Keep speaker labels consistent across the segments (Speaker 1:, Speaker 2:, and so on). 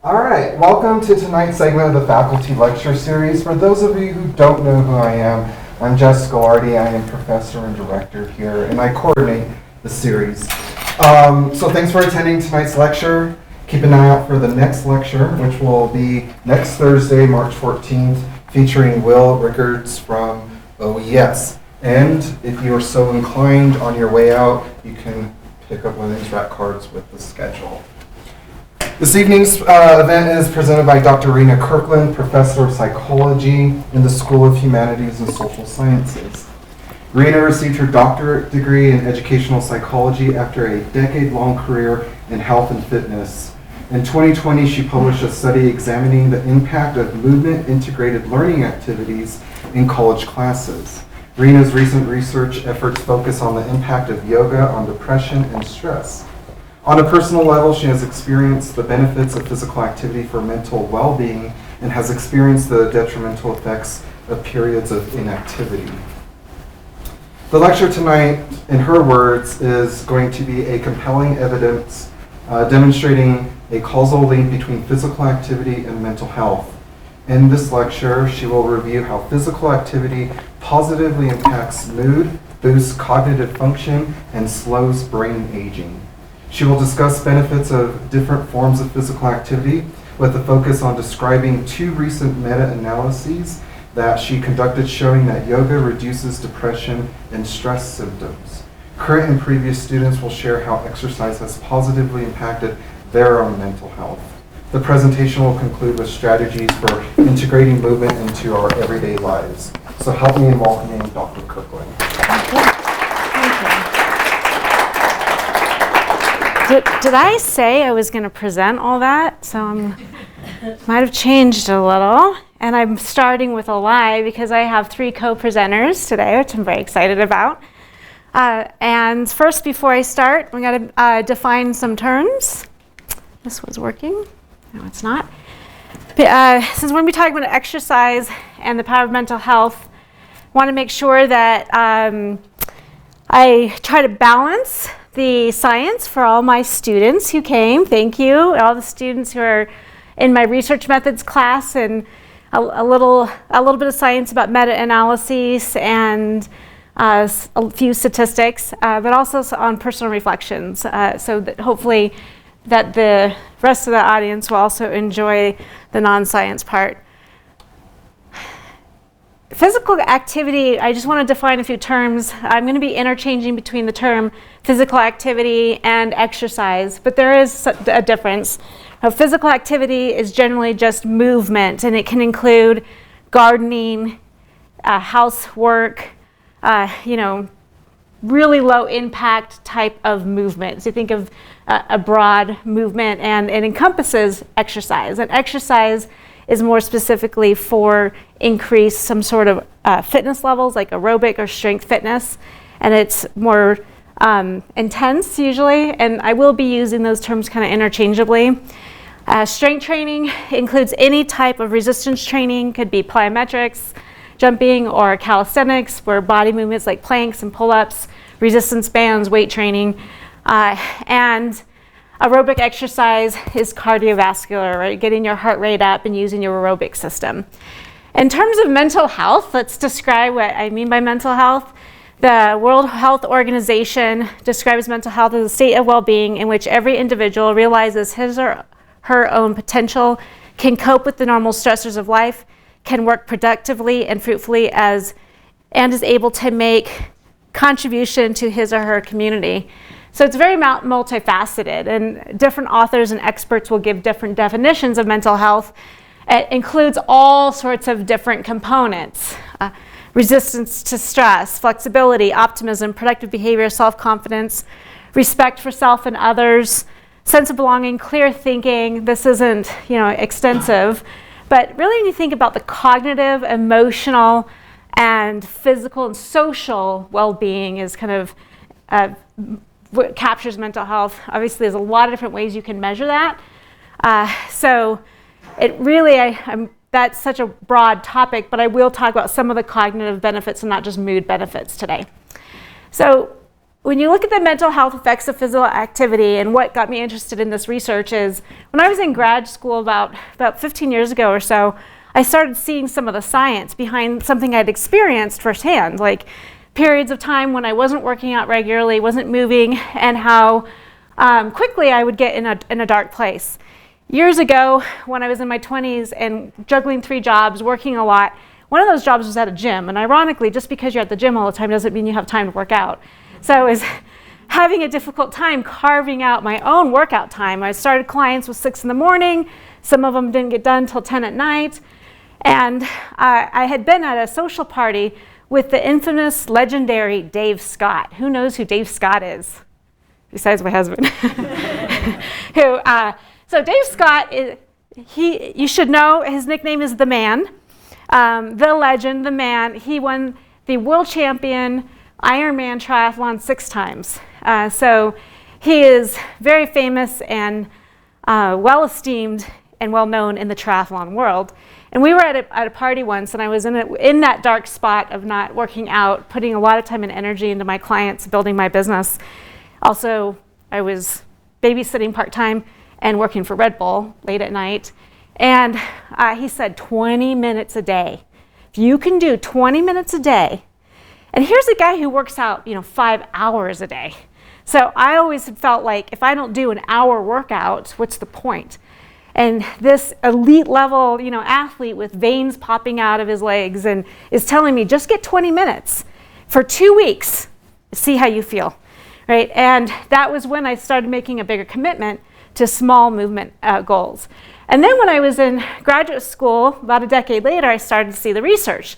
Speaker 1: All right, welcome to tonight's segment of the Faculty Lecture Series. For those of you who don't know who I am, I'm Jess Scolardi. I am Professor and Director here, and I coordinate the series. So thanks for attending tonight's lecture. Keep an eye out for the next lecture, which will be next Thursday, March 14th, featuring Will Rickards from OES. And if you are so inclined on your way out, you can pick up one of these rack cards with the schedule. This evening's event is presented by Dr. Rena Kirkland, Professor of Psychology in the School of Humanities and Social Sciences. Rena received her doctorate degree in educational psychology after a decade-long career in health and fitness. In 2020, she published a study examining the impact of movement-integrated learning activities in college classes. Rena's recent research efforts focus on the impact of yoga on depression and stress. On a personal level, she has experienced the benefits of physical activity for mental well-being and has experienced the detrimental effects of periods of inactivity. The lecture tonight, in her words, is going to be a compelling evidence demonstrating a causal link between physical activity and mental health. In this lecture, she will review how physical activity positively impacts mood, boosts cognitive function, and slows brain aging. She will discuss benefits of different forms of physical activity with a focus on describing two recent meta-analyses that she conducted showing that yoga reduces depression and stress symptoms. Current and previous students will share how exercise has positively impacted their own mental health. The presentation will conclude with strategies for integrating movement into our everyday lives. So help me in welcoming Dr. Kirkland.
Speaker 2: Did I say I was going to present all that? So I might have changed a little. And I'm starting with a lie because I have 3 co-presenters today, which I'm very excited about. And first, before I start, we got to define some terms. This was working. No, it's not. Since we're going to be talking about exercise and the power of mental health, I want to make sure that I try to balance the science for all my students who came. Thank you. All the students who are in my research methods class, and a little bit of science about meta-analyses and a few statistics, but also on personal reflections. So that hopefully that the rest of the audience will also enjoy the non-science part. Physical activity, I just want to define a few terms. I'm going to be interchanging between the term physical activity and exercise, but there is a difference. Physical activity is generally just movement, and it can include gardening, housework, really low impact type of movement. So you think of a broad movement, and it encompasses exercise. And exercise is more specifically for increase some sort of fitness levels like aerobic or strength fitness, and it's more intense usually, and I will be using those terms kind of interchangeably. Strength training includes any type of resistance training, could be plyometrics, jumping, or calisthenics, where body movements like planks and pull-ups, resistance bands, weight training, and aerobic exercise is cardiovascular, right? Getting your heart rate up and using your aerobic system. In terms of mental health, let's describe what I mean by mental health. The World Health Organization describes mental health as a state of well-being in which every individual realizes his or her own potential, can cope with the normal stressors of life, can work productively and fruitfully and is able to make contribution to his or her community. So it's very multifaceted, and different authors and experts will give different definitions of mental health. It includes all sorts of different components. Resistance to stress, flexibility, optimism, productive behavior, self-confidence, respect for self and others, sense of belonging, clear thinking. This isn't, extensive, but really when you think about the cognitive, emotional, and physical and social well-being is kind of what captures mental health. Obviously, there's a lot of different ways you can measure that. So it really, that's such a broad topic, but I will talk about some of the cognitive benefits and not just mood benefits today. So when you look at the mental health effects of physical activity, and what got me interested in this research is when I was in grad school about 15 years ago or so, I started seeing some of the science behind something I'd experienced firsthand, like periods of time when I wasn't working out regularly, wasn't moving, and how quickly I would get in a dark place. Years ago, when I was in my 20s and juggling 3 jobs, working a lot, one of those jobs was at a gym. And ironically, just because you're at the gym all the time doesn't mean you have time to work out. So I was having a difficult time carving out my own workout time. I started clients with 6 in the morning. Some of them didn't get done until 10 at night. And I had been at a social party with the infamous, legendary Dave Scott. Who knows who Dave Scott is? Besides my husband. So Dave Scott, you should know his nickname is The Man, the legend, the man. He won the world champion Ironman triathlon 6 times. So he is very famous and well-esteemed and well-known in the triathlon world. And we were at a party once, and I was in that dark spot of not working out, putting a lot of time and energy into my clients, building my business. Also, I was babysitting part-time and working for Red Bull late at night. And he said 20 minutes a day. If you can do 20 minutes a day, and here's a guy who works out 5 hours a day. So I always felt like if I don't do an hour workout, what's the point? And this elite level athlete with veins popping out of his legs and is telling me, just get 20 minutes for 2 weeks, see how you feel, right? And that was when I started making a bigger commitment to small movement goals. And then when I was in graduate school, about a decade later, I started to see the research.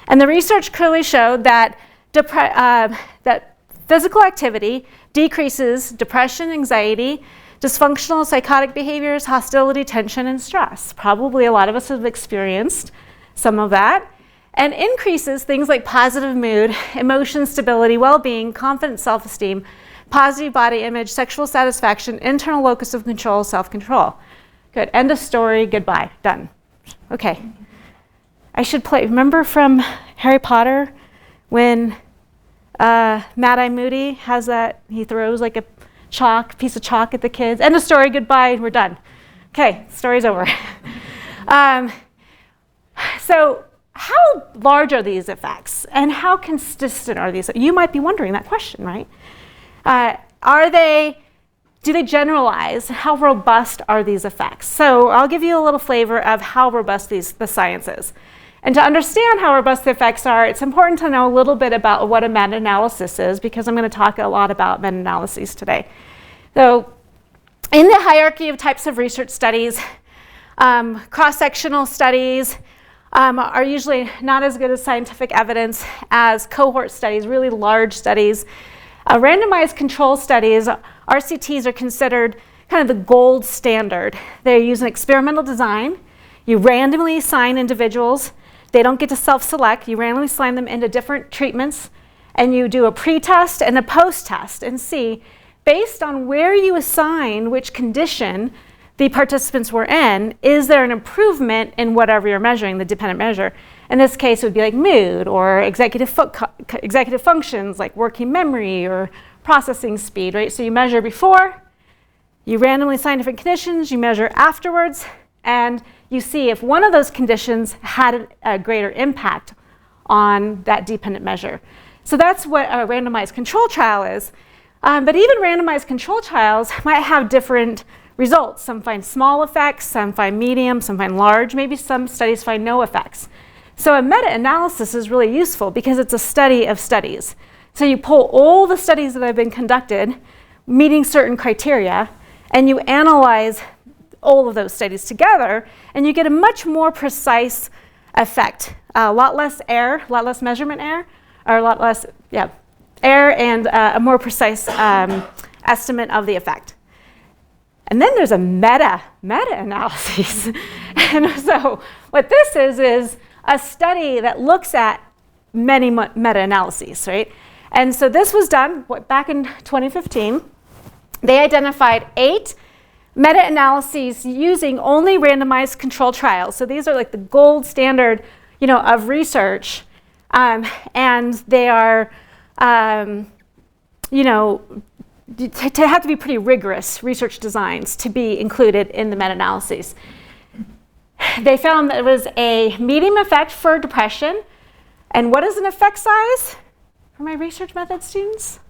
Speaker 2: And the research clearly showed that that physical activity decreases depression, anxiety, dysfunctional psychotic behaviors, hostility, tension, and stress. Probably a lot of us have experienced some of that. And increases things like positive mood, emotion stability, well-being, confidence, self-esteem, positive body image, sexual satisfaction, internal locus of control, self-control. Good. End of story. Goodbye. Done. Okay. I should play. Remember from Harry Potter when Mad-Eye Moody has that? He throws like a piece of chalk at the kids. End of story. Goodbye. We're done. Okay. Story's over. So how large are these effects, and how consistent are these? You might be wondering that question, right? Do they generalize? How robust are these effects? So I'll give you a little flavor of how robust the science is. And to understand how robust the effects are, it's important to know a little bit about what a meta-analysis is, because I'm going to talk a lot about meta-analyses today. So in the hierarchy of types of research studies, cross-sectional studies are usually not as good as scientific evidence as cohort studies, really large studies. Randomized control studies, RCTs, are considered kind of the gold standard. They use an experimental design. You randomly assign individuals. They don't get to self-select. You randomly assign them into different treatments, and you do a pre-test and a post-test and see, based on where you assign which condition the participants were in, is there an improvement in whatever you're measuring, the dependent measure. In this case, it would be like mood or executive functions like working memory or processing speed, right? So you measure before, you randomly assign different conditions, you measure afterwards, and you see if one of those conditions had a greater impact on that dependent measure. So that's what a randomized control trial is. But even randomized control trials might have different results. Some find small effects, some find medium, some find large, maybe some studies find no effects. So a meta-analysis is really useful because it's a study of studies. So you pull all the studies that have been conducted, meeting certain criteria, and you analyze all of those studies together, and you get a much more precise effect. A lot less error, a lot less measurement error, or a lot less, error, and a more precise estimate of the effect. And then there's a meta-analysis. And so what this is a study that looks at many meta-analyses, right? And so this was done back in 2015. They identified 8 meta-analyses using only randomized control trials. So these are like the gold standard, of research, and they are to have to be pretty rigorous research designs to be included in the meta-analyses. They found that it was a medium effect for depression. And what is an effect size for my research method students?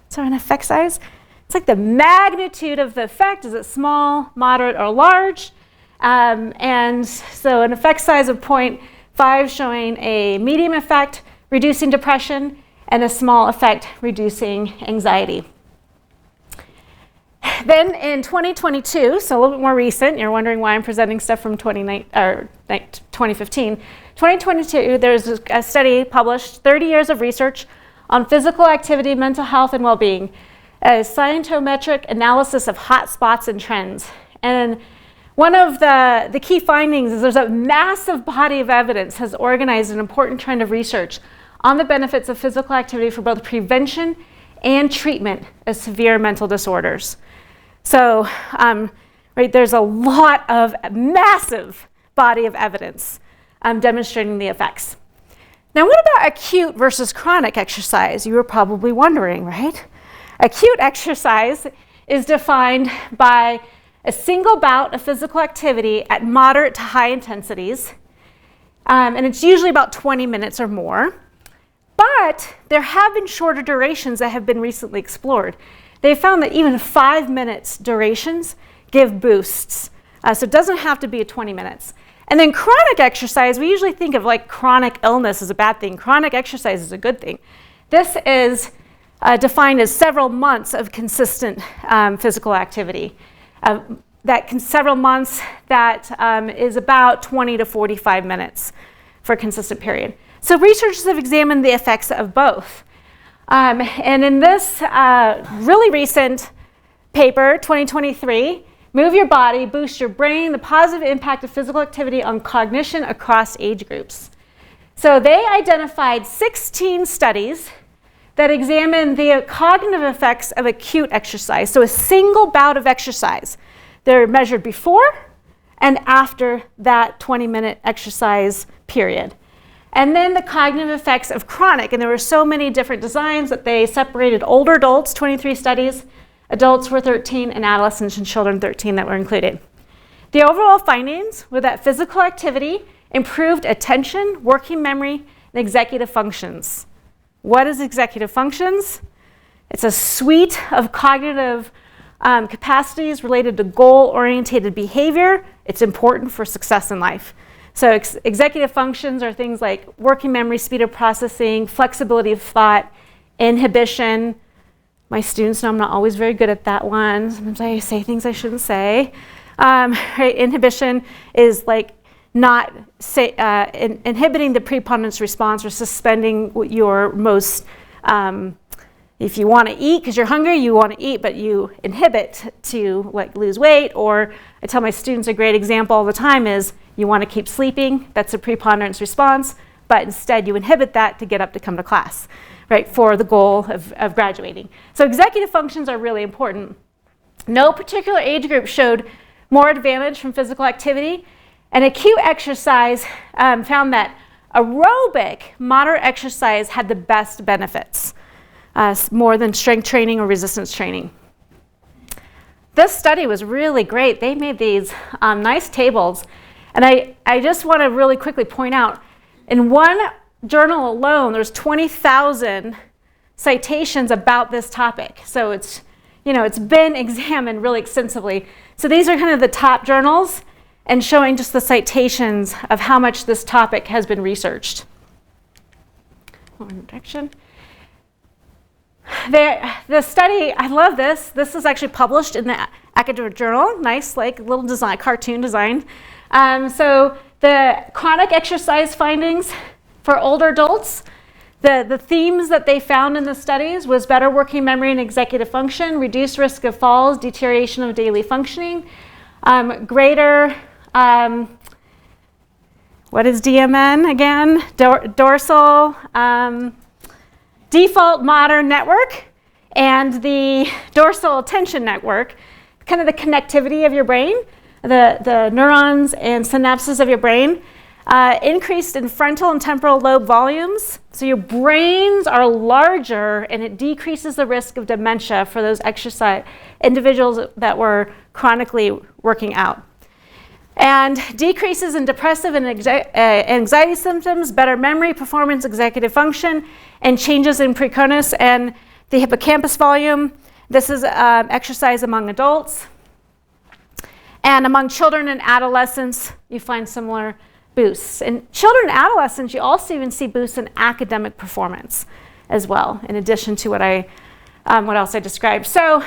Speaker 2: So an effect size, it's like the magnitude of the effect. Is it small, moderate, or large? And so an effect size of 0.5 showing a medium effect reducing depression and a small effect reducing anxiety. Then in 2022, so a little bit more recent, you're wondering why I'm presenting stuff from 2015. 2022, there's a study published, 30 years of research on physical activity, mental health, and well-being, a scientometric analysis of hot spots and trends. And one of the key findings is there's a massive body of evidence has organized an important trend of research on the benefits of physical activity for both prevention and treatment of severe mental disorders. So, there's a lot of massive body of evidence demonstrating the effects. Now, what about acute versus chronic exercise? You were probably wondering, right? Acute exercise is defined by a single bout of physical activity at moderate to high intensities, and it's usually about 20 minutes or more. But there have been shorter durations that have been recently explored. They found that even 5 minutes durations give boosts. So it doesn't have to be 20 minutes. And then chronic exercise, we usually think of like chronic illness as a bad thing. Chronic exercise is a good thing. This is defined as several months of consistent physical activity. Several months that is about 20 to 45 minutes for a consistent period. So researchers have examined the effects of both. And in this really recent paper, 2023, Move Your Body, Boost Your Brain, the Positive Impact of Physical Activity on Cognition Across Age Groups. So they identified 16 studies that examined the cognitive effects of acute exercise. So a single bout of exercise. They're measured before and after that 20-minute exercise period. And then the cognitive effects of chronic. And there were so many different designs that they separated older adults, 23 studies, adults were 13, and adolescents and children 13 that were included. The overall findings were that physical activity improved attention, working memory, and executive functions. What is executive functions? It's a suite of cognitive capacities related to goal-oriented behavior. It's important for success in life. So executive functions are things like working memory, speed of processing, flexibility of thought, inhibition. My students know I'm not always very good at that one. Sometimes I say things I shouldn't say. Inhibition is like not inhibiting the preponderance response or suspending your most, if you want to eat because you're hungry, you want to eat, but you inhibit to like lose weight. Or I tell my students a great example all the time is you want to keep sleeping, that's a preponderance response, but instead you inhibit that to get up to come to class, right, for the goal of graduating. So executive functions are really important. No particular age group showed more advantage from physical activity, and acute exercise found that aerobic, moderate exercise had the best benefits, more than strength training or resistance training. This study was really great. They made these nice tables, and I just want to really quickly point out, in one journal alone, there's 20,000 citations about this topic. So it's been examined really extensively. So these are kind of the top journals and showing just the citations of how much this topic has been researched. The study, I love this. This is actually published in the academic journal. Nice, like little design, cartoon design. So the chronic exercise findings for older adults, the themes that they found in the studies was better working memory and executive function, reduced risk of falls, deterioration of daily functioning, greater, what is DMN again? Dorsal default motor network and the dorsal attention network, kind of the connectivity of your brain, the neurons and synapses of your brain. Increased in frontal and temporal lobe volumes. So your brains are larger and it decreases the risk of dementia for those exercise individuals that were chronically working out. And decreases in depressive and anxiety symptoms, better memory, performance, executive function, and changes in preconis and the hippocampus volume. This is exercise among adults. And among children and adolescents, you find similar boosts. In children and adolescents, you also even see boosts in academic performance as well, in addition to what else I described. So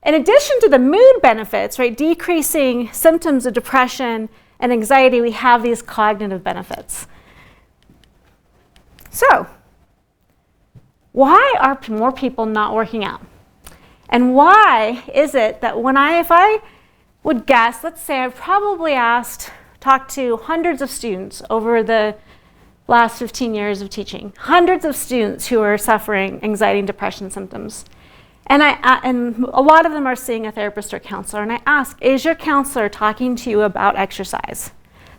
Speaker 2: in addition to the mood benefits, right, decreasing symptoms of depression and anxiety, we have these cognitive benefits. So why are more people not working out? And why is it that if I would guess, let's say I've probably talked to hundreds of students over the last 15 years of teaching, hundreds of students who are suffering anxiety and depression symptoms. And a lot of them are seeing a therapist or counselor. And I ask, is your counselor talking to you about exercise?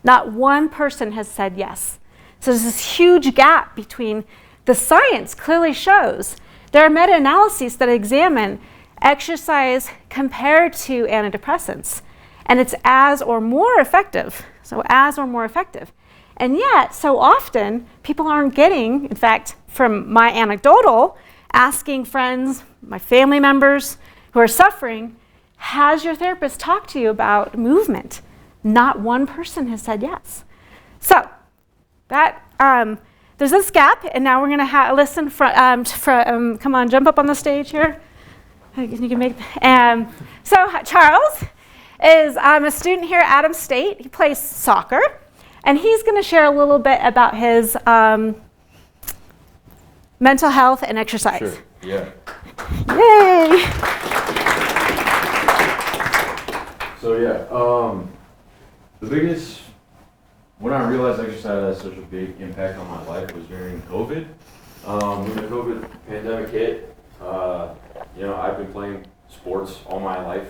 Speaker 2: Not one person has said yes. So there's this huge gap between the science clearly shows. There are meta-analyses that examine exercise compared to antidepressants. And it's as or more effective. So as or more effective. And yet, so often, people aren't getting, in fact, from my anecdotal, asking friends, my family members who are suffering, has your therapist talked to you about movement? Not one person has said yes. So that there's this gap, and now we're going to listen from, come on, jump up on the stage here. You can make, so Charles is a student here at Adams State. He plays soccer, and he's going to share a little bit about his mental health and exercise.
Speaker 3: Sure, yeah.
Speaker 2: Yay!
Speaker 3: So yeah, the biggest, when I realized exercise had such a big impact on my life was during COVID. When the COVID pandemic hit, I've been playing sports all my life.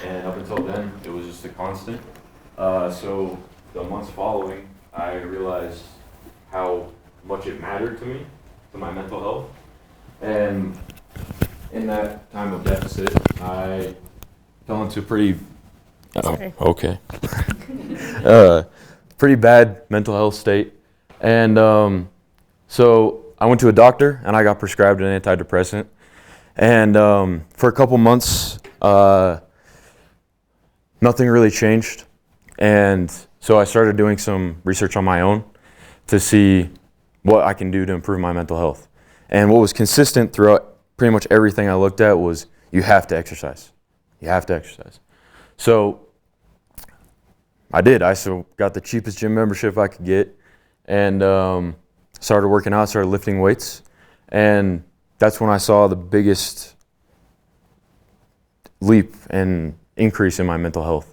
Speaker 3: And up until then, it was just a constant. So the months following, I realized how much it mattered to me, to my mental health. And in that time of deficit, I fell into pretty bad mental health state. And so I went to a doctor and I got prescribed an antidepressant. And for a couple months, nothing really changed. And so I started doing some research on my own to see what I can do to improve my mental health. And what was consistent throughout pretty much everything I looked at was you have to exercise. You have to exercise. So I did. I got the cheapest gym membership I could get and started working out, started lifting weights. And that's when I saw the biggest leap and increase in my mental health.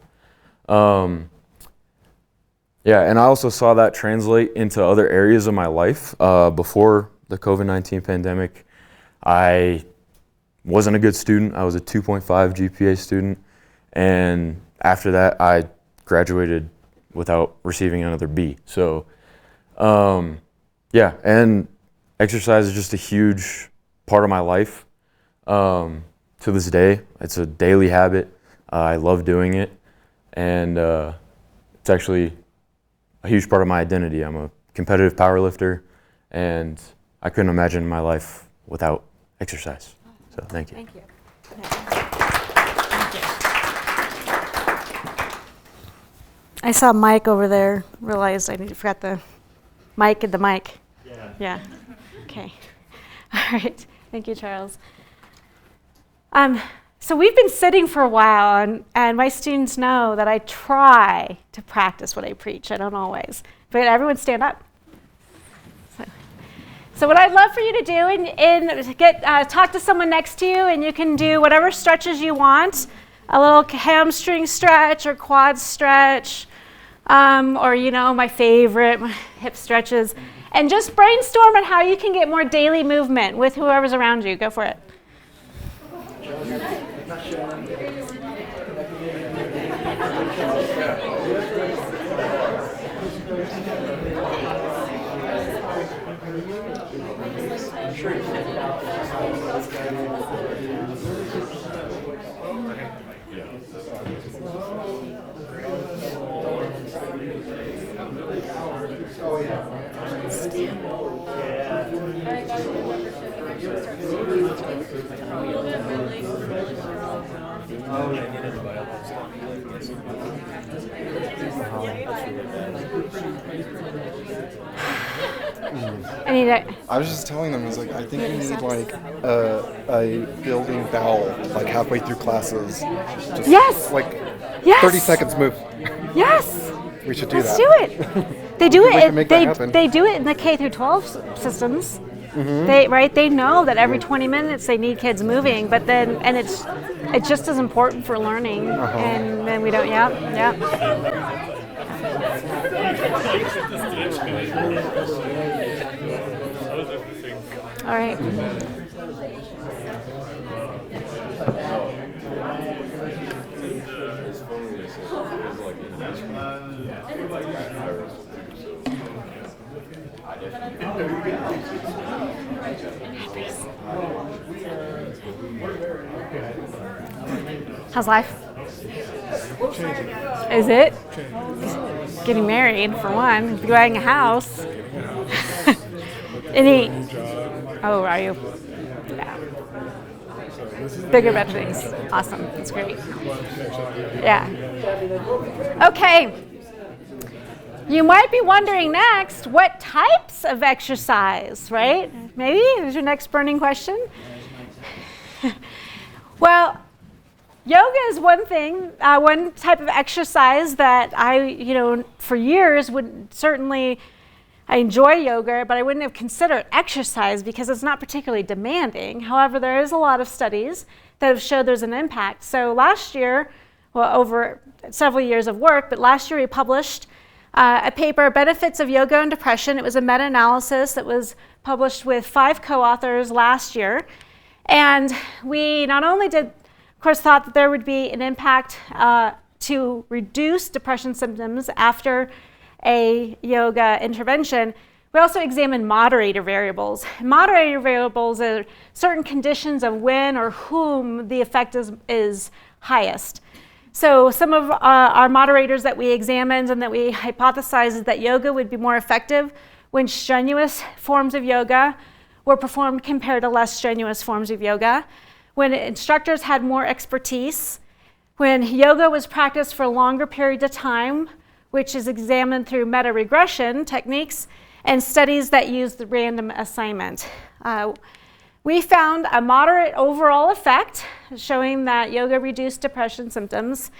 Speaker 3: And I also saw that translate into other areas of my life. Before the COVID-19 pandemic, I wasn't a good student. I was a 2.5 GPA student. And after that, I graduated without receiving another B. So, and exercise is just a huge part of my life. To this day, it's a daily habit. I love doing it, and it's actually a huge part of my identity. I'm a competitive powerlifter, and I couldn't imagine my life without exercise. So thank you.
Speaker 2: Thank you. I saw Mike over there, realized I forgot the mic and the mic. Yeah. Okay. All right. Thank you, Charles. So we've been sitting for a while, and my students know that I try to practice what I preach. I don't always. But everyone stand up. So what I'd love for you to do is talk to someone next to you, and you can do whatever stretches you want. A little hamstring stretch or quad stretch, or my favorite, hip stretches. And just brainstorm on how you can get more daily movement with whoever's around you. Go for it. I need to,
Speaker 1: I was just telling them, I was like, I think we need like a building bowel like halfway through classes. Just
Speaker 2: yes,
Speaker 1: like
Speaker 2: yes,
Speaker 1: 30 seconds move.
Speaker 2: yes.
Speaker 1: We should do
Speaker 2: Let's
Speaker 1: that.
Speaker 2: do it. They do
Speaker 1: We can
Speaker 2: it.
Speaker 1: make that happen.
Speaker 2: They do it in the K through 12 systems. They know that every 20 minutes they need kids moving, but then it's just as important for learning, and then we don't. Yeah. All right. How's life? Is it? Getting married, for one. Buying a house. Any? Oh, are you? Yeah. Bigger, better things. Awesome. That's great. Yeah. Okay. You might be wondering next, what types of exercise, right? Maybe is your next burning question. Well, yoga is one thing, one type of exercise that I, for years I enjoy yoga, but I wouldn't have considered exercise because it's not particularly demanding. However, there is a lot of studies that have showed there's an impact. So last year, well, over several years of work, but last year we published a paper, Benefits of Yoga and Depression. It was a meta-analysis that was published with 5 co-authors last year. And we not only did, of course, thought that there would be an impact to reduce depression symptoms after a yoga intervention, we also examined moderator variables. Moderator variables are certain conditions of when or whom the effect is highest. So some of our moderators that we examined and that we hypothesized is that yoga would be more effective when strenuous forms of yoga were performed compared to less strenuous forms of yoga, when instructors had more expertise, when yoga was practiced for a longer period of time, which is examined through meta-regression techniques and studies that use the random assignment. We found a moderate overall effect showing that yoga reduced depression symptoms.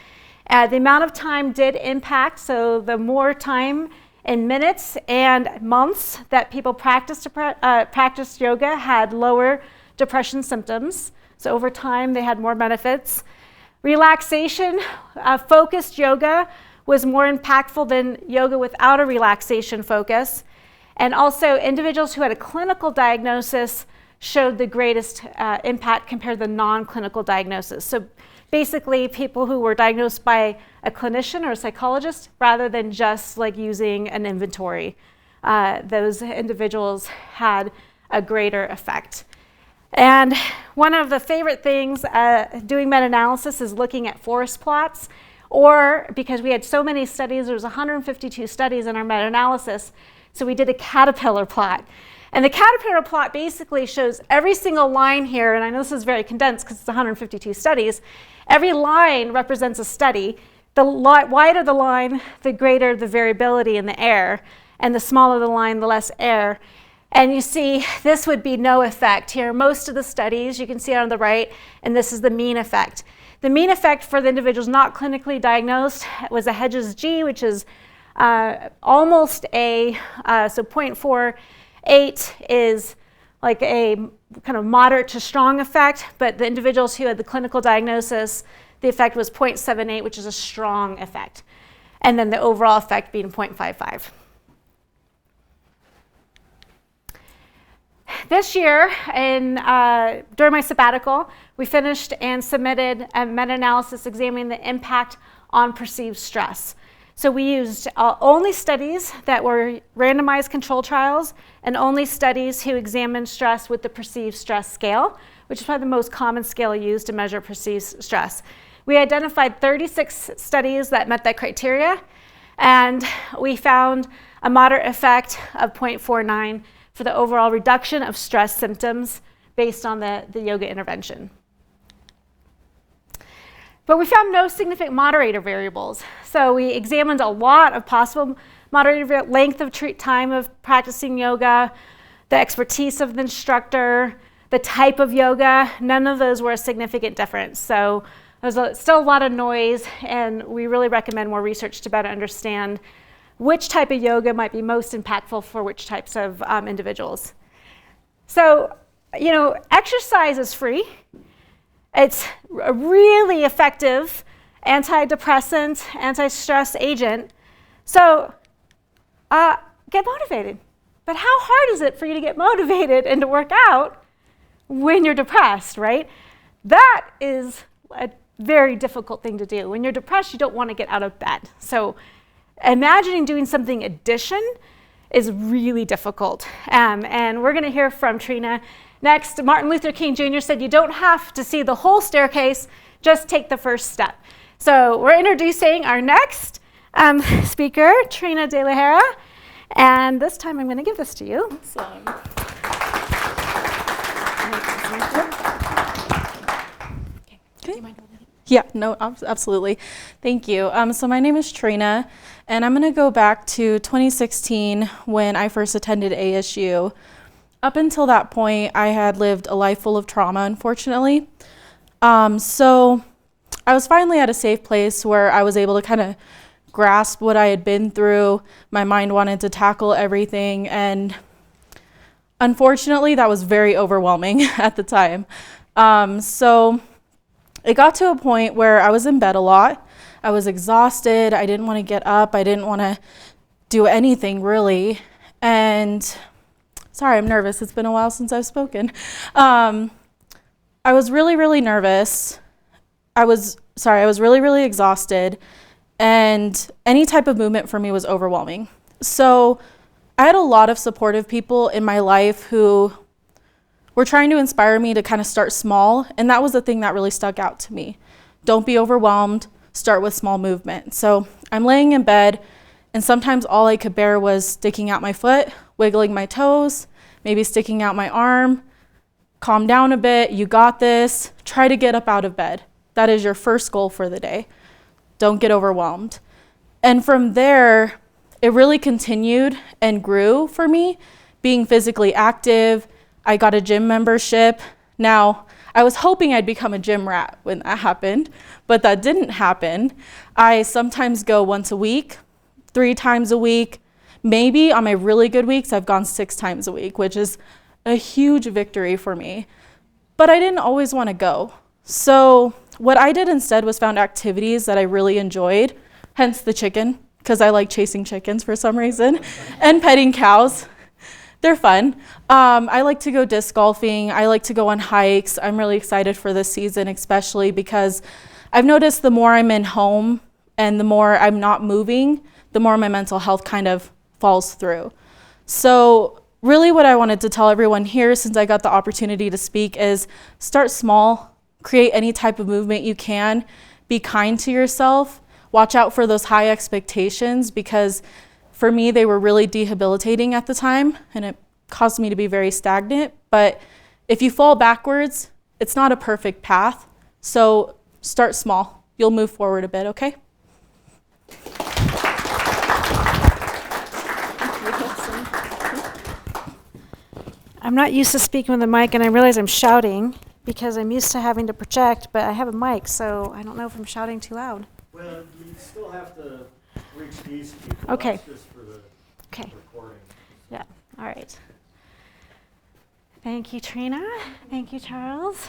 Speaker 2: The amount of time did impact, so the more time in minutes and months that people practiced yoga had lower depression symptoms. So over time, they had more benefits. Relaxation, focused yoga was more impactful than yoga without a relaxation focus. And also, individuals who had a clinical diagnosis showed the greatest impact compared to the non-clinical diagnosis. So basically, people who were diagnosed by a clinician or a psychologist rather than just like using an inventory. Those individuals had a greater effect. And one of the favorite things doing meta-analysis is looking at forest plots, or because we had so many studies, there was 152 studies in our meta-analysis, so we did a caterpillar plot. And the caterpillar plot basically shows every single line here, and I know this is very condensed because it's 152 studies. Every line represents a study. The wider the line, the greater the variability in the air, and the smaller the line, the less air. And you see, this would be no effect here. Most of the studies, you can see on the right, and this is the mean effect. The mean effect for the individuals not clinically diagnosed was a Hedges G, which is almost a, so 0.48 is like a kind of moderate to strong effect, but the individuals who had the clinical diagnosis, the effect was 0.78, which is a strong effect. And then the overall effect being 0.55. This year, during my sabbatical, we finished and submitted a meta-analysis examining the impact on perceived stress. So we used only studies that were randomized control trials and only studies who examined stress with the perceived stress scale, which is probably the most common scale used to measure perceived stress. We identified 36 studies that met that criteria, and we found a moderate effect of 0.49 for the overall reduction of stress symptoms based on the yoga intervention. But we found no significant moderator variables. So we examined a lot of possible moderator length of time of practicing yoga, the expertise of the instructor, the type of yoga. None of those were a significant difference. So there's still a lot of noise, and we really recommend more research to better understand which type of yoga might be most impactful for which types of individuals. So, exercise is free. It's a really effective antidepressant, anti-stress agent. So get motivated. But how hard is it for you to get motivated and to work out when you're depressed, right? That is a very difficult thing to do. When you're depressed, you don't want to get out of bed. So imagining doing something addition is really difficult. And we're going to hear from Trina next. Martin Luther King Jr. said, you don't have to see the whole staircase, just take the first step. So we're introducing our next speaker, Trina De La Hera. And this time I'm going to give this to you.
Speaker 4: Awesome. Do you mind holding it? Yeah, no, absolutely. Thank you. So my name is Trina, and I'm going to go back to 2016 when I first attended ASU. Up until that point, I had lived a life full of trauma, unfortunately. So I was finally at a safe place where I was able to kind of grasp what I had been through. My mind wanted to tackle everything, and unfortunately, that was very overwhelming at the time. So it got to a point where I was in bed a lot. I was exhausted. I didn't want to get up. I didn't want to do anything, really. And sorry, I'm nervous. It's been a while since I've spoken. I was really, really nervous. I was really, really exhausted. And any type of movement for me was overwhelming. So I had a lot of supportive people in my life who were trying to inspire me to kind of start small. And that was the thing that really stuck out to me. Don't be overwhelmed. Start with small movement. So I'm laying in bed, and sometimes all I could bear was sticking out my foot, wiggling my toes, maybe sticking out my arm. Calm down a bit. You got this. Try to get up out of bed. That is your first goal for the day. Don't get overwhelmed. And from there, it really continued and grew for me, being physically active. I got a gym membership. Now, I was hoping I'd become a gym rat when that happened, but that didn't happen. I sometimes go once a week, 3 times a week. Maybe on my really good weeks, I've gone 6 times a week, which is a huge victory for me. But I didn't always want to go. So what I did instead was found activities that I really enjoyed, hence the chicken, because I like chasing chickens for some reason, and petting cows. They're fun. I like to go disc golfing. I like to go on hikes. I'm really excited for this season, especially because I've noticed the more I'm in home and the more I'm not moving, the more my mental health kind of falls through. So really what I wanted to tell everyone here, since I got the opportunity to speak, is start small. Create any type of movement you can. Be kind to yourself. Watch out for those high expectations, because for me, they were really debilitating at the time, and it caused me to be very stagnant. But if you fall backwards, it's not a perfect path. So start small. You'll move forward a bit, okay?
Speaker 2: I'm not used to speaking with a mic, and I realize I'm shouting because I'm used to having to project, but I have a mic, so I don't know if I'm shouting too loud.
Speaker 5: Well, you still have to reach these people.
Speaker 2: Okay.
Speaker 5: That's just for the recording.
Speaker 2: Yeah, all right. Thank you, Trina. Thank you, Charles.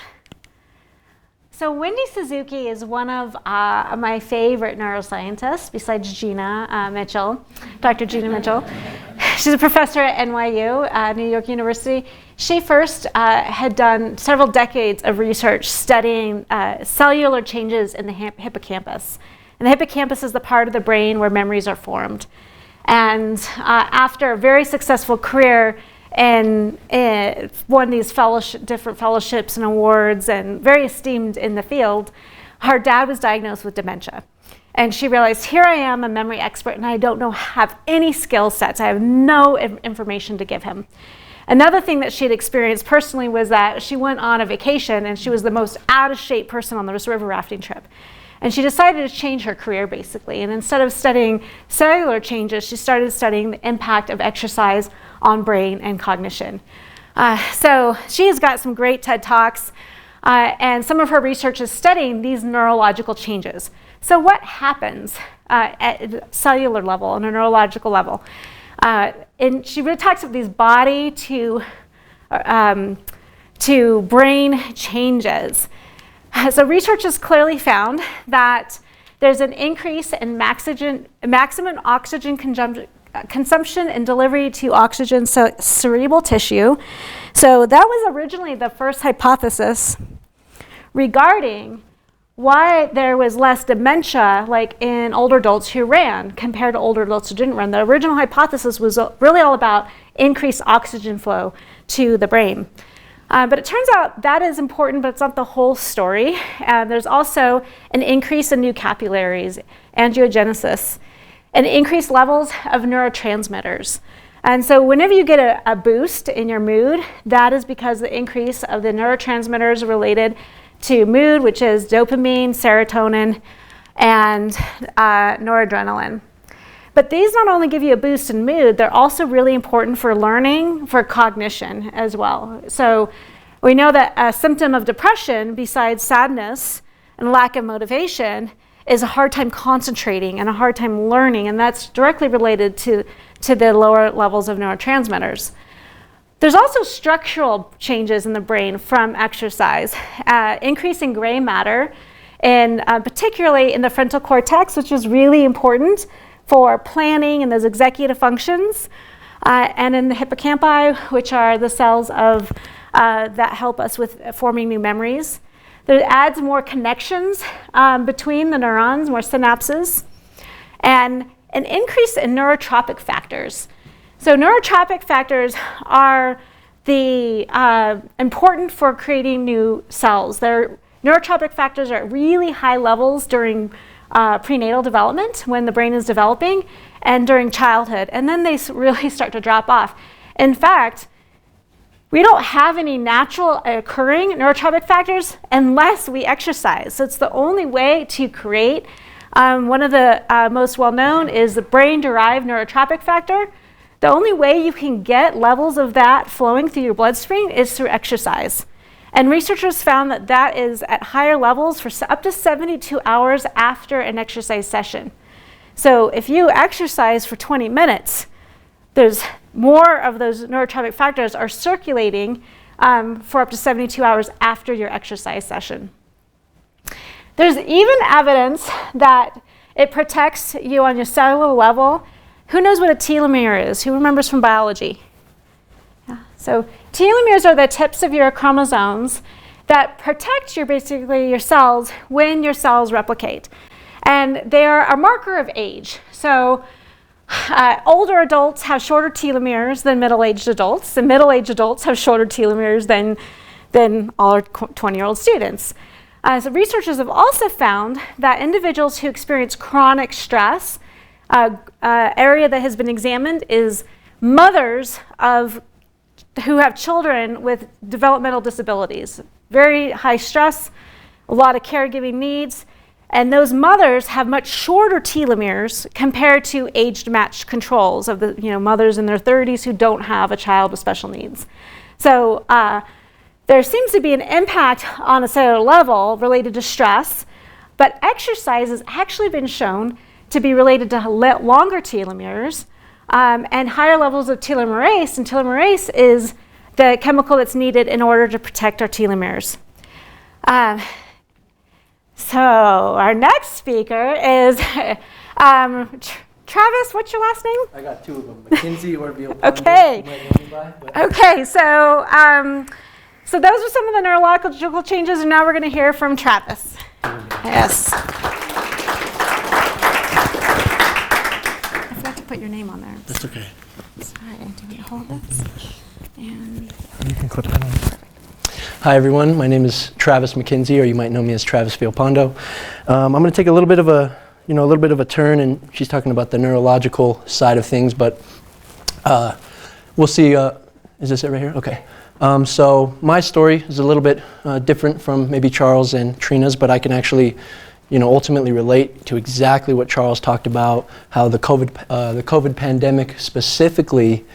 Speaker 2: So Wendy Suzuki is one of my favorite neuroscientists, besides Gina Mitchell, Dr. Gina Mitchell. She's a professor at NYU, New York University. She first had done several decades of research studying cellular changes in the hippocampus. And the hippocampus is the part of the brain where memories are formed. And after a very successful career and won these different fellowships and awards and very esteemed in the field, her dad was diagnosed with dementia. And she realized, here I am, a memory expert, and I don't have any skill sets. I have no information to give him. Another thing that she had experienced personally was that she went on a vacation and she was the most out of shape person on this river rafting trip. And she decided to change her career basically. And instead of studying cellular changes, she started studying the impact of exercise on brain and cognition. So she has got some great TED Talks, and some of her research is studying these neurological changes. So what happens at cellular level, on a neurological level? And she really talks about these body to brain changes. So research has clearly found that there's an increase in maximum oxygen consumption and delivery to oxygen cerebral tissue. So that was originally the first hypothesis regarding why there was less dementia, like in older adults who ran compared to older adults who didn't run. The original hypothesis was really all about increased oxygen flow to the brain. But it turns out that is important, but it's not the whole story. There's also an increase in new capillaries, angiogenesis, and increased levels of neurotransmitters. And so whenever you get a boost in your mood, that is because the increase of the neurotransmitters related to mood, which is dopamine, serotonin, and noradrenaline. But these not only give you a boost in mood, they're also really important for learning, for cognition as well. So we know that a symptom of depression, besides sadness and lack of motivation, is a hard time concentrating and a hard time learning, and that's directly related to the lower levels of neurotransmitters. There's also structural changes in the brain from exercise, increasing gray matter, and particularly in the frontal cortex, which is really important for planning and those executive functions, and in the hippocampi, which are the cells of that help us with forming new memories. There adds more connections between the neurons, more synapses, and an increase in neurotropic factors. So neurotropic factors are important for creating new cells. Neurotropic factors are at really high levels during prenatal development, when the brain is developing, and during childhood, and then they really start to drop off. In fact, we don't have any natural occurring neurotropic factors unless we exercise. So it's the only way to create. One of the most well-known is the brain-derived neurotropic factor. The only way you can get levels of that flowing through your bloodstream is through exercise. And researchers found that that is at higher levels for up to 72 hours after an exercise session. So if you exercise for 20 minutes, there's more of those neurotropic factors are circulating for up to 72 hours after your exercise session. There's even evidence that it protects you on your cellular level. Who knows what a telomere is? Who remembers from biology? Yeah. So telomeres are the tips of your chromosomes that protect basically your cells when your cells replicate. And they are a marker of age. So older adults have shorter telomeres than middle-aged adults, and middle-aged adults have shorter telomeres than all our 20-year-old students. So researchers have also found that individuals who experience chronic stress, area that has been examined is mothers who have children with developmental disabilities. Very high stress, a lot of caregiving needs, and those mothers have much shorter telomeres compared to age-matched controls of the mothers in their 30s who don't have a child with special needs. So there seems to be an impact on a cellular level related to stress, but exercise has actually been shown to be related to longer telomeres and higher levels of telomerase, and telomerase is the chemical that's needed in order to protect our telomeres. So our next speaker is Travis, what's your last name?
Speaker 6: I got two of them, McKinsey or Bill.
Speaker 2: Okay. Okay, so those are some of the neurological changes, and now we're going to hear from Travis. Yes. put your name on there.
Speaker 6: That's okay.
Speaker 2: Sorry, do we hold this? And
Speaker 1: You can clip that on.
Speaker 6: Hi everyone, my name is Travis McKenzie, or you might know me as Travis Villalpando. I'm going to take a little bit of a turn, and she's talking about the neurological side of things, but we'll see. Is this it right here? Okay. So my story is a little bit different from maybe Charles and Trina's, but I can actually, ultimately relate to exactly what Charles talked about, how the COVID pandemic specifically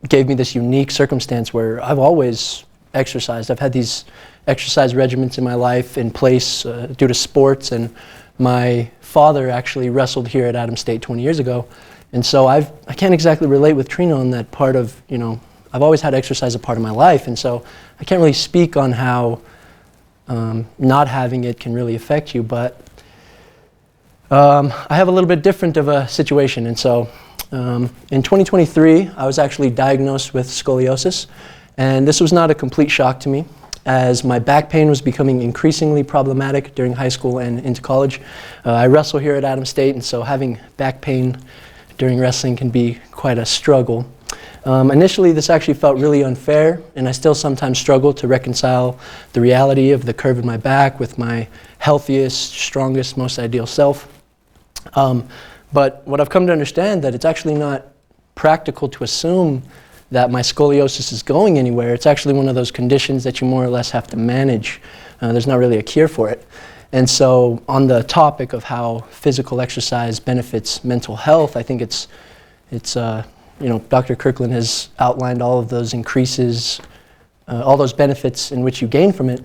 Speaker 6: gave me this unique circumstance where I've always exercised. I've had these exercise regimens in my life in place due to sports, and my father actually wrestled here at Adams State 20 years ago. And so I can't exactly relate with Trina on that part of, I've always had exercise a part of my life, and so I can't really speak on how not having it can really affect you, but I have a little bit different of a situation. And so in 2023, I was actually diagnosed with scoliosis, and this was not a complete shock to me, as my back pain was becoming increasingly problematic during high school and into college. I wrestle here at Adams State, and so having back pain during wrestling can be quite a struggle. Initially, this actually felt really unfair, and I still sometimes struggle to reconcile the reality of the curve in my back with my healthiest, strongest, most ideal self. But what I've come to understand, that it's actually not practical to assume that my scoliosis is going anywhere. It's actually one of those conditions that you more or less have to manage. There's not really a cure for it. And so on the topic of how physical exercise benefits mental health, I think it's Dr. Kirkland has outlined all of those increases, all those benefits in which you gain from it.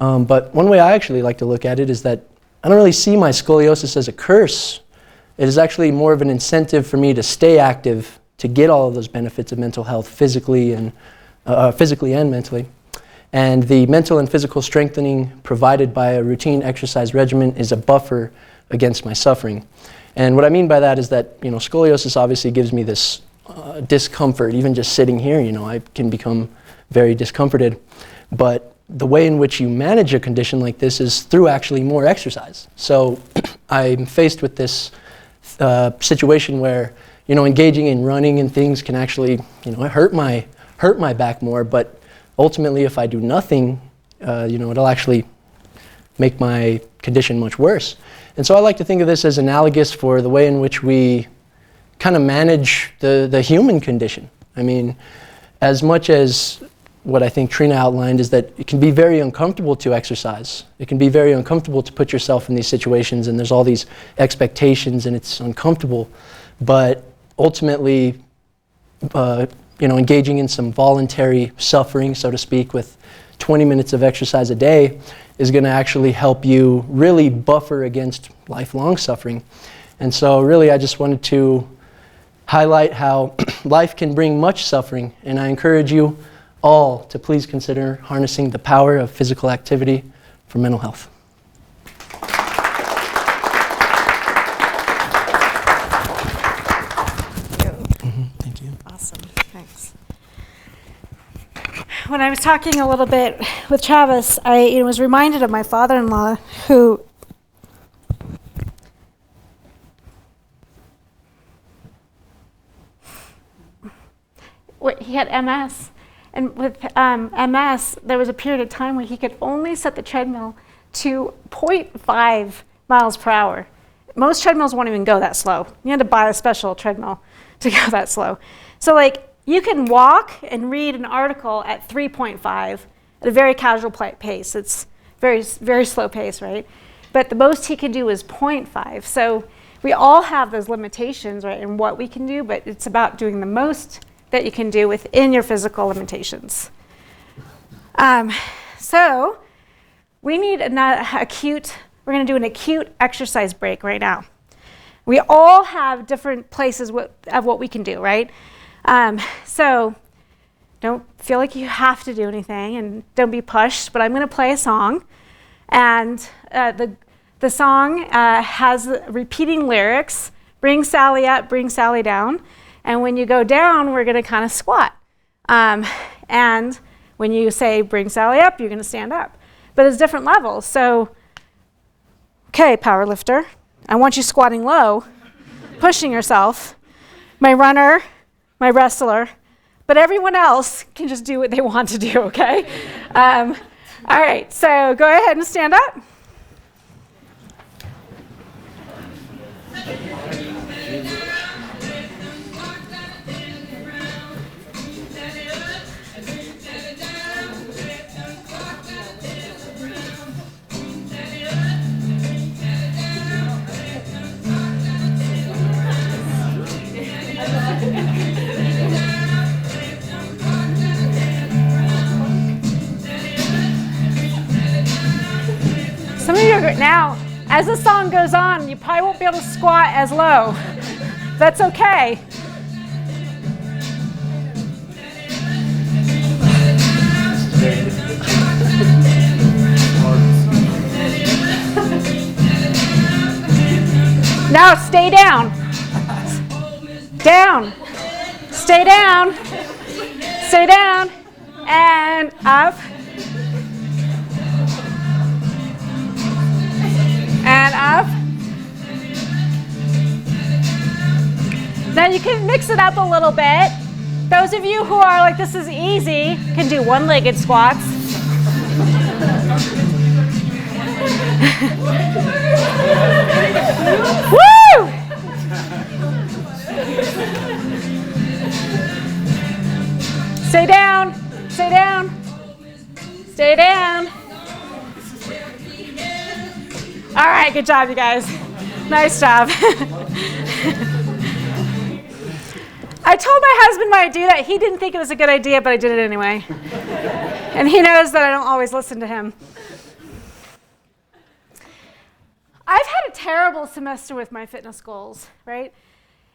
Speaker 6: But one way I actually like to look at it is that I don't really see my scoliosis as a curse. It is actually more of an incentive for me to stay active, to get all of those benefits of mental health physically and mentally. And the mental and physical strengthening provided by a routine exercise regimen is a buffer against my suffering. And what I mean by that is that, scoliosis obviously gives me this discomfort. Even just sitting here, I can become very discomforted. But the way in which you manage a condition like this is through actually more exercise. So I'm faced with this situation where, engaging in running and things can actually, hurt my back more. But ultimately, if I do nothing, it'll actually make my condition much worse. And so I like to think of this as analogous for the way in which we kind of manage the human condition. I mean, as much as what I think Trina outlined is that it can be very uncomfortable to exercise. It can be very uncomfortable to put yourself in these situations, and there's all these expectations, and it's uncomfortable. But ultimately, engaging in some voluntary suffering, so to speak, with 20 minutes of exercise a day is going to actually help you really buffer against lifelong suffering. And so really, I just wanted to highlight how life can bring much suffering, and I encourage you all to please consider harnessing the power of physical activity for mental health.
Speaker 2: Thank you. Awesome. Thanks. When I was talking a little bit with Travis, I was reminded of my father-in-law who he had MS. And with MS, there was a period of time where he could only set the treadmill to 0.5 miles per hour. Most treadmills won't even go that slow. You had to buy a special treadmill to go that slow. So you can walk and read an article at 3.5 at a very casual pace. It's very, very slow pace, right? But the most he can do is 0.5. So we all have those limitations, right, in what we can do, but it's about doing the most that you can do within your physical limitations. So we need we're gonna do an acute exercise break right now. We all have different places of what we can do, right? So don't feel like you have to do anything, and don't be pushed, but I'm gonna play a song, and the song has repeating lyrics: bring Sally up, bring Sally down. And when you go down, we're going to kind of squat. And when you say bring Sally up, you're going to stand up. But there's different levels. So, okay, power lifter, I want you squatting low. pushing yourself, my runner, my wrestler, but everyone else can just do what they want to do, okay? All right, so go ahead and stand up. Some of you are now, as the song goes on, you probably won't be able to squat as low. That's okay. Now stay down. Down. Stay down. Stay down. And up. And up. Now you can mix it up a little bit. Those of you who are like, this is easy, can do one-legged squats. Woo! Stay down. Stay down. Stay down. All right, good job, you guys. Nice job. I told my husband when I do that. He didn't think it was a good idea, but I did it anyway. And he knows that I don't always listen to him. I've had a terrible semester with my fitness goals, right?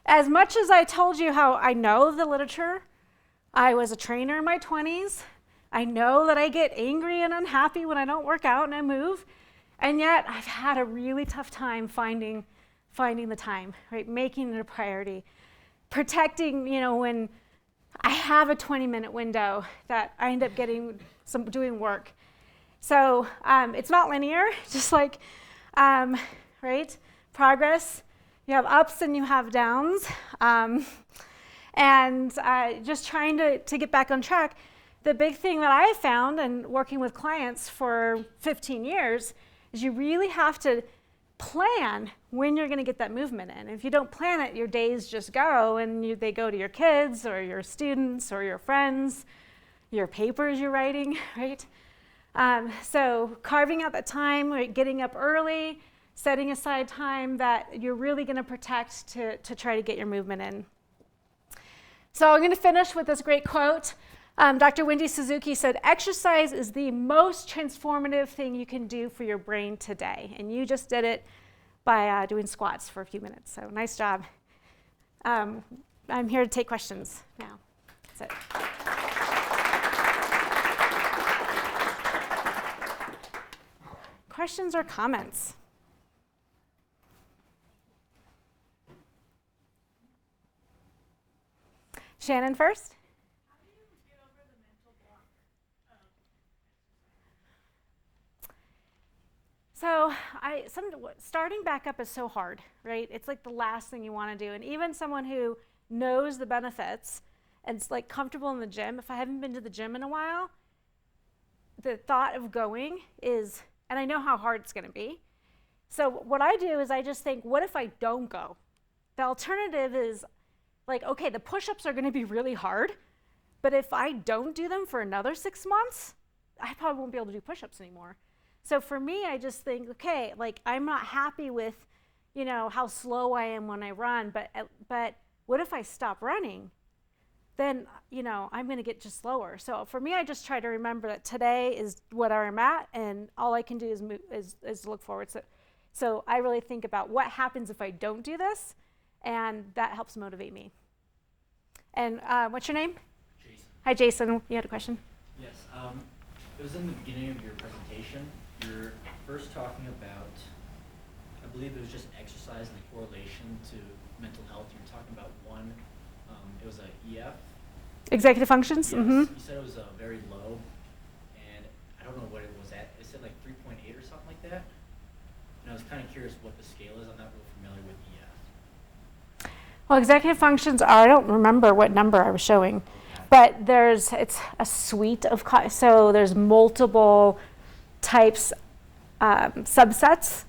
Speaker 2: As much as I told you how I know the literature, I was a trainer in my 20s. I know that I get angry and unhappy when I don't work out and I move. And yet I've had a really tough time finding the time, right? Making it a priority. Protecting, when I have a 20-minute window that I end up doing work. So it's not linear, just like, right? Progress, you have ups and you have downs. And just trying to get back on track. The big thing that I found, and working with clients for 15 years, is you really have to plan when you're going to get that movement in. If you don't plan it, your days just go, and they go to your kids or your students or your friends, your papers you're writing, right? So carving out that time, right, getting up early, setting aside time that you're really going to protect to try to get your movement in. So I'm going to finish with this great quote. Dr. Wendy Suzuki said, "Exercise is the most transformative thing you can do for your brain today." And you just did it by doing squats for a few minutes. So nice job. I'm here to take questions now. That's it. Questions or comments? Shannon first. So starting back up is so hard, right? It's like the last thing you want to do. And even someone who knows the benefits and is like comfortable in the gym, if I haven't been to the gym in a while, the thought of going is, and I know how hard it's going to be. So what I do is I just think, what if I don't go? The alternative is like, okay, the push-ups are going to be really hard, but if I don't do them for another 6 months, I probably won't be able to do push-ups anymore. So for me, I just think, okay, like I'm not happy with, how slow I am when I run, but what if I stop running? Then, I'm going to get just slower. So for me, I just try to remember that today is what I'm at, and all I can do is move, is look forward. So I really think about what happens if I don't do this, and that helps motivate me. And what's your name?
Speaker 7: Jason.
Speaker 2: Hi, Jason. You had a question?
Speaker 7: Yes. It was in the beginning of your presentation. You're first talking about, I believe it was just exercise and the correlation to mental health. You were talking about one, it was a EF.
Speaker 2: Executive functions?
Speaker 7: Yes.
Speaker 2: Mm-hmm.
Speaker 7: You said it was very low, and I don't know what it was at. It said like 3.8 or something like that. And I was kind of curious what the scale is. I'm not real familiar with EF.
Speaker 2: Well, executive functions are, I don't remember what number I was showing, but it's a suite of, so there's multiple types, subsets.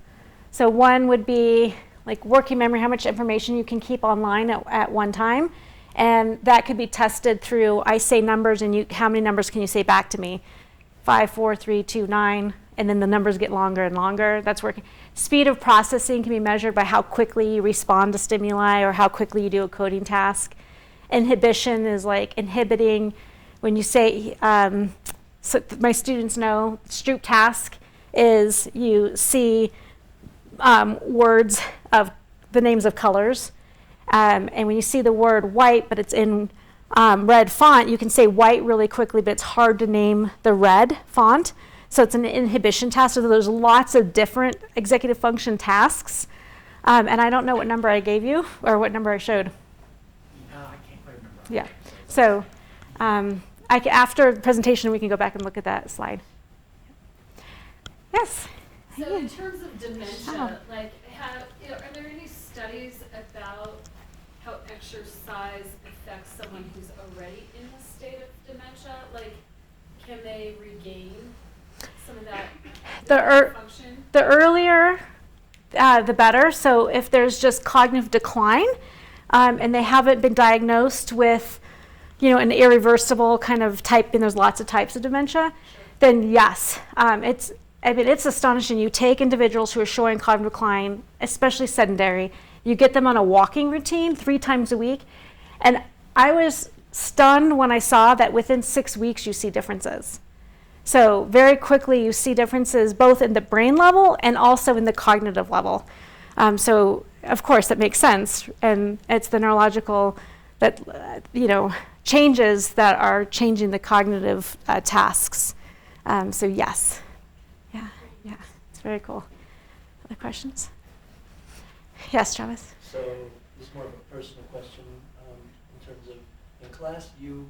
Speaker 2: So one would be like working memory, how much information you can keep online at one time. And that could be tested through, I say numbers and how many numbers can you say back to me? 5, 4, 3, 2, 9, and then the numbers get longer and longer. That's working. Speed of processing can be measured by how quickly you respond to stimuli or how quickly you do a coding task. Inhibition is like inhibiting when you say, so my students know, Stroop task is you see words of the names of colors. And when you see the word white, but it's in red font, you can say white really quickly, but it's hard to name the red font. So it's an inhibition task. So there's lots of different executive function tasks. And I don't know what number I gave you or what number I showed.
Speaker 7: I can't quite remember.
Speaker 2: Yeah. So after the presentation, we can go back and look at that slide. Yes.
Speaker 8: So in terms of dementia,
Speaker 2: Oh.
Speaker 8: like, are there any studies about how exercise affects someone who's already in the state of dementia? Like, can they regain some of that function?
Speaker 2: The earlier, the better. So if there's just cognitive decline, and they haven't been diagnosed with, an irreversible kind of type, and there's lots of types of dementia, then yes, it's astonishing. You take individuals who are showing cognitive decline, especially sedentary, you get them on a walking routine 3 times a week, and I was stunned when I saw that within 6 weeks you see differences. So very quickly you see differences both in the brain level and also in the cognitive level. So of course that makes sense, and it's the neurological that changes that are changing the cognitive tasks. So yes, yeah, it's very cool. Other questions? Yes, Travis.
Speaker 6: So this is more of a personal question in terms of in class you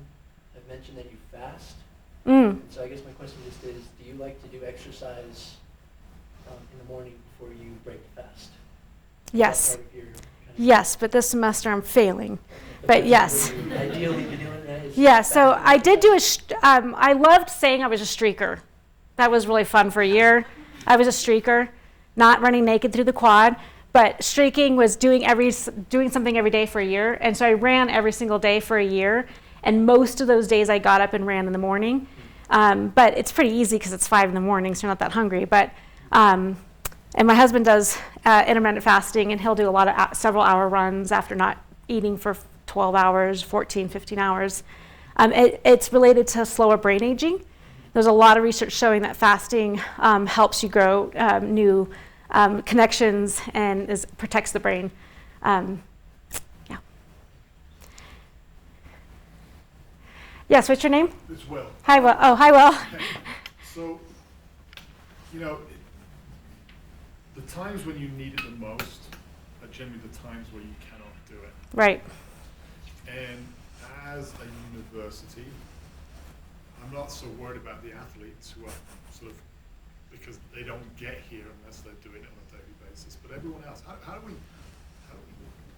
Speaker 6: have mentioned that you fast. And so I guess my question just is, do you like to do exercise in the morning before you break the fast?
Speaker 2: Yes.
Speaker 6: Is that part of your kind of
Speaker 2: Yes, but this semester I'm failing. But yes.
Speaker 6: what you ideally be doing that is
Speaker 2: Yeah, so
Speaker 6: fasting.
Speaker 2: I did do I loved saying I was a streaker. That was really fun for a year. I was a streaker, not running naked through the quad, but streaking was doing something every day for a year. And so I ran every single day for a year. And most of those days I got up and ran in the morning. But it's pretty easy because it's 5 in the morning, so you're not that hungry. But and my husband does intermittent fasting, and he'll do a lot of several hour runs after not eating for 12 hours, 14, 15 hours. It's related to slower brain aging. There's a lot of research showing that fasting helps you grow new connections and protects the brain. Yes, what's your name?
Speaker 9: It's Will.
Speaker 2: Hi, Will. Oh, hi, Will.
Speaker 9: So, the times when you need it the most are generally the times where you cannot do it.
Speaker 2: Right.
Speaker 9: And as a university, I'm not so worried about the athletes who are sort of, because they don't get here unless they're doing it on a daily basis. But everyone else, how do we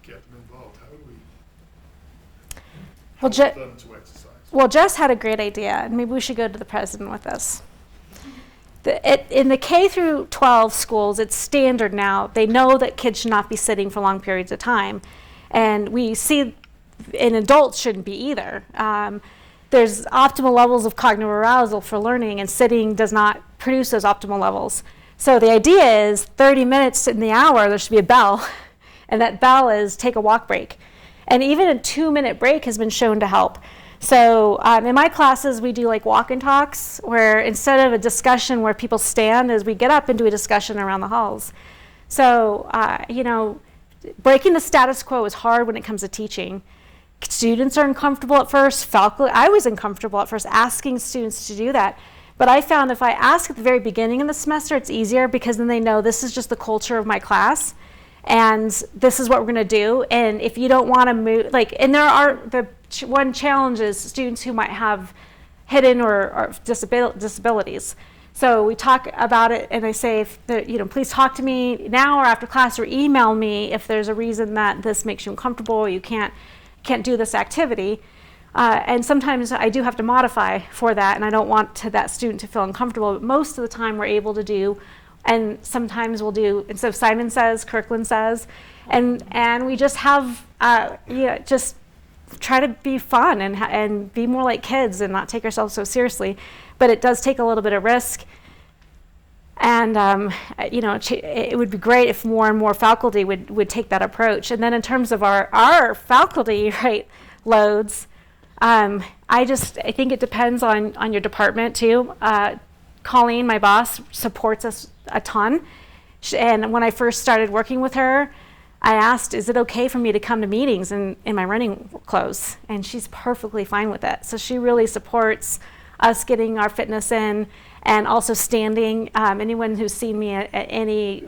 Speaker 9: get them involved? How do we help them to exercise?
Speaker 2: Well, Jess had a great idea, and maybe we should go to the president with this. In the K through 12 schools, it's standard now. They know that kids should not be sitting for long periods of time. And we see, and adults shouldn't be either. There's optimal levels of cognitive arousal for learning, and sitting does not produce those optimal levels. So the idea is 30 minutes in the hour, there should be a bell, and that bell is take a walk break. And even a 2-minute break has been shown to help. So in my classes, we do like walk and talks, where instead of a discussion where people stand, is we get up and do a discussion around the halls. So, breaking the status quo is hard when it comes to teaching. Students are uncomfortable at first. Faculty, I was uncomfortable at first asking students to do that. But I found if I ask at the very beginning of the semester, it's easier because then they know this is just the culture of my class. And this is what we're going to do. And if you don't want to move, and there are, one challenge is students who might have hidden or disabilities. So we talk about it, and I say, please talk to me now or after class, or email me if there's a reason that this makes you uncomfortable or you can't do this activity. And sometimes I do have to modify for that, and I don't want that student to feel uncomfortable. But most of the time we're able to do, and sometimes we'll do, instead of Simon says, Kirkland says, and we just have, just try to be fun and be more like kids and not take ourselves so seriously. But it does take a little bit of risk. And, it would be great if more and more faculty would take that approach. And then in terms of our faculty, loads, I think it depends on your department too. Colleen, my boss, supports us a ton. And when I first started working with her, I asked, is it okay for me to come to meetings in my running clothes? And she's perfectly fine with it. So she really supports us getting our fitness in, and also standing. Anyone who's seen me at any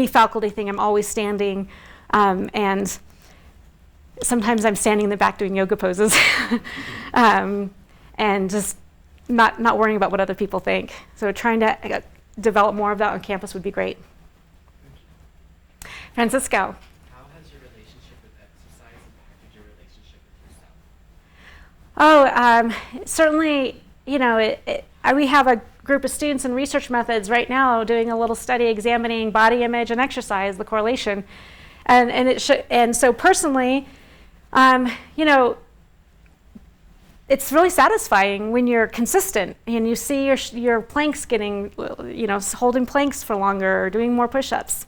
Speaker 2: faculty thing, I'm always standing. And sometimes I'm standing in the back doing yoga poses. And just not worrying about what other people think. So trying to develop more of that on campus would be great. Francisco.
Speaker 7: How has your relationship with exercise impacted your relationship with yourself?
Speaker 2: Oh, certainly, we have a group of students in research methods right now doing a little study examining body image and exercise, the correlation. And so personally, it's really satisfying when you're consistent and you see your planks getting, holding planks for longer or doing more push-ups.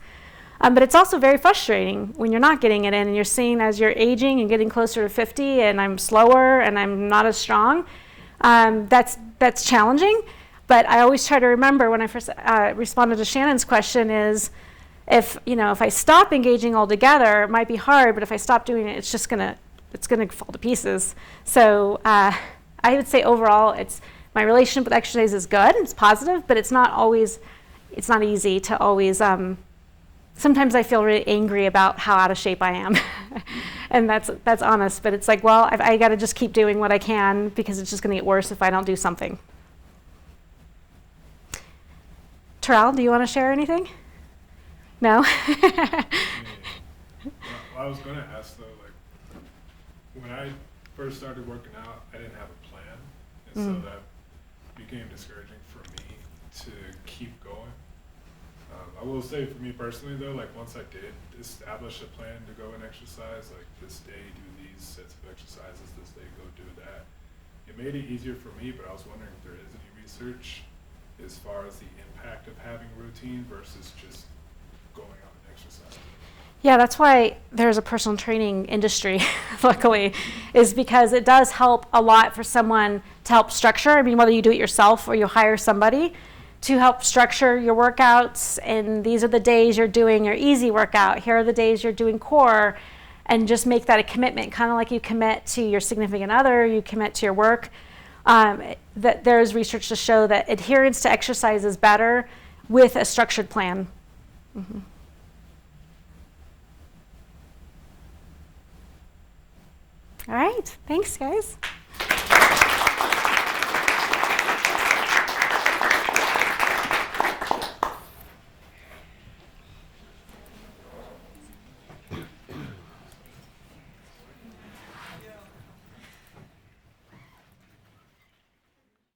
Speaker 2: But it's also very frustrating when you're not getting it in and you're seeing as you're aging and getting closer to 50 and I'm slower and I'm not as strong. That's challenging, but I always try to remember when I first responded to Shannon's question is, if I stop engaging altogether, it might be hard, but if I stop doing it, it's gonna fall to pieces. So I would say overall, my relationship with exercise is good, it's positive, but it's not easy to always. Sometimes I feel really angry about how out of shape I am. And that's honest, but it's like, well, I got to just keep doing what I can because it's just going to get worse if I don't do something. Terrell, do you want to share anything? No?
Speaker 9: Well, I was going to ask though, when I first started working out, I didn't have a plan, and so that became discouraging for me to keep going. I will say for me personally though, once I did establish a plan to go and exercise, this day do these sets of exercises, this day go do that, it made it easier for me, but I was wondering if there is any research as far as the impact of having a routine versus just going out and exercising.
Speaker 2: Yeah, that's why there's a personal training industry, luckily, is because it does help a lot for someone to help structure. I mean, whether you do it yourself or you hire somebody to help structure your workouts, and these are the days you're doing your easy workout, here are the days you're doing core, and just make that a commitment, kind of like you commit to your significant other, you commit to your work. That there's research to show that adherence to exercise is better with a structured plan. Mm-hmm. All right, thanks guys.